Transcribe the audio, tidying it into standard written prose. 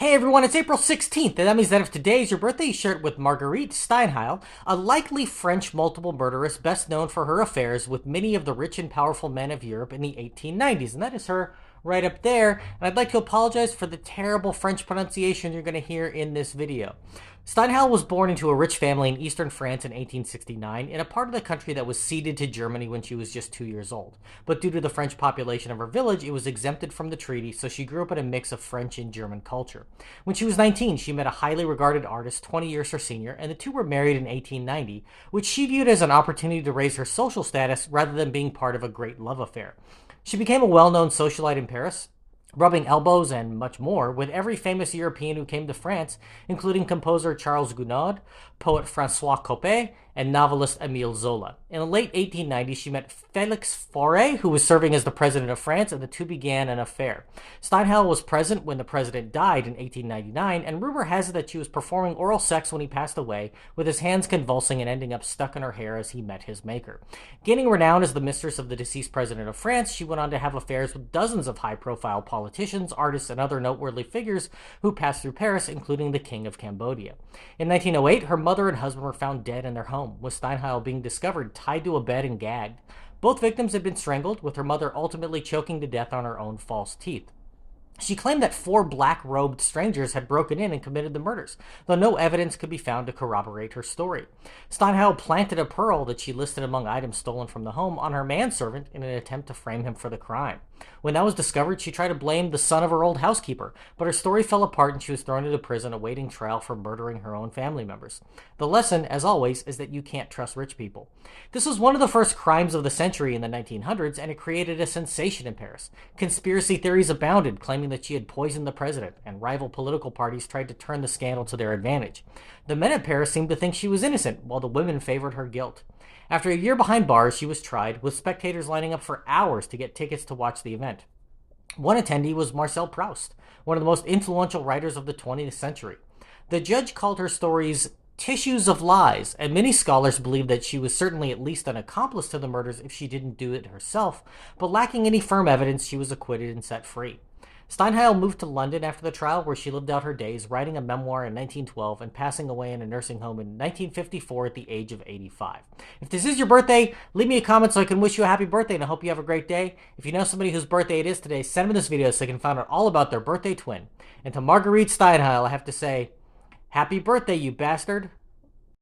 Hey everyone, it's April 16th, and that means that if today is your birthday, you share it with Marguerite Steinheil, a likely French multiple murderess best known for her affairs with many of the rich and powerful men of Europe in the 1890s. And that is her right up there. And I'd like to apologize for the terrible French pronunciation you're going to hear in this video. Steinheil was born into a rich family in eastern France in 1869 in a part of the country that was ceded to Germany when she was just 2 years old. But due to the French population of her village, it was exempted from the treaty, so she grew up in a mix of French and German culture. When she was 19, she met a highly regarded artist 20 years her senior, and the two were married in 1890, which she viewed as an opportunity to raise her social status rather than being part of a great love affair. She became a well-known socialite in Paris, rubbing elbows and much more with every famous European who came to France, including composer Charles Gounod, poet François Coppée, and novelist Émile Zola. In the late 1890s, she met Félix Faure, who was serving as the president of France, and the two began an affair. Steinheil was present when the president died in 1899, and rumor has it that she was performing oral sex when he passed away, with his hands convulsing and ending up stuck in her hair as he met his maker. Gaining renown as the mistress of the deceased president of France, she went on to have affairs with dozens of high-profile politicians, artists, and other noteworthy figures who passed through Paris, including the King of Cambodia. In 1908, her mother and husband were found dead in their home, with Steinheil being discovered tied to a bed and gagged. Both victims had been strangled, with her mother ultimately choking to death on her own false teeth. She claimed that 4 black-robed strangers had broken in and committed the murders, though no evidence could be found to corroborate her story. Steinheil planted a pearl that she listed among items stolen from the home on her manservant in an attempt to frame him for the crime. When that was discovered, she tried to blame the son of her old housekeeper, but her story fell apart and she was thrown into prison awaiting trial for murdering her own family members. The lesson, as always, is that you can't trust rich people. This was one of the first crimes of the century in the 1900s, and it created a sensation in Paris. Conspiracy theories abounded, claiming that she had poisoned the president, and rival political parties tried to turn the scandal to their advantage. The men of Paris seemed to think she was innocent, while the women favored her guilt. After a year behind bars, she was tried, with spectators lining up for hours to get tickets to watch the event. One attendee was Marcel Proust, one of the most influential writers of the 20th century. The judge called her stories tissues of lies, and many scholars believe that she was certainly at least an accomplice to the murders if she didn't do it herself, but lacking any firm evidence, she was acquitted and set free. Steinheil moved to London after the trial, where she lived out her days, writing a memoir in 1912 and passing away in a nursing home in 1954 at the age of 85. If this is your birthday, leave me a comment so I can wish you a happy birthday, and I hope you have a great day. If you know somebody whose birthday it is today, send them this video so they can find out all about their birthday twin. And to Marguerite Steinheil, I have to say, happy birthday, you bastard.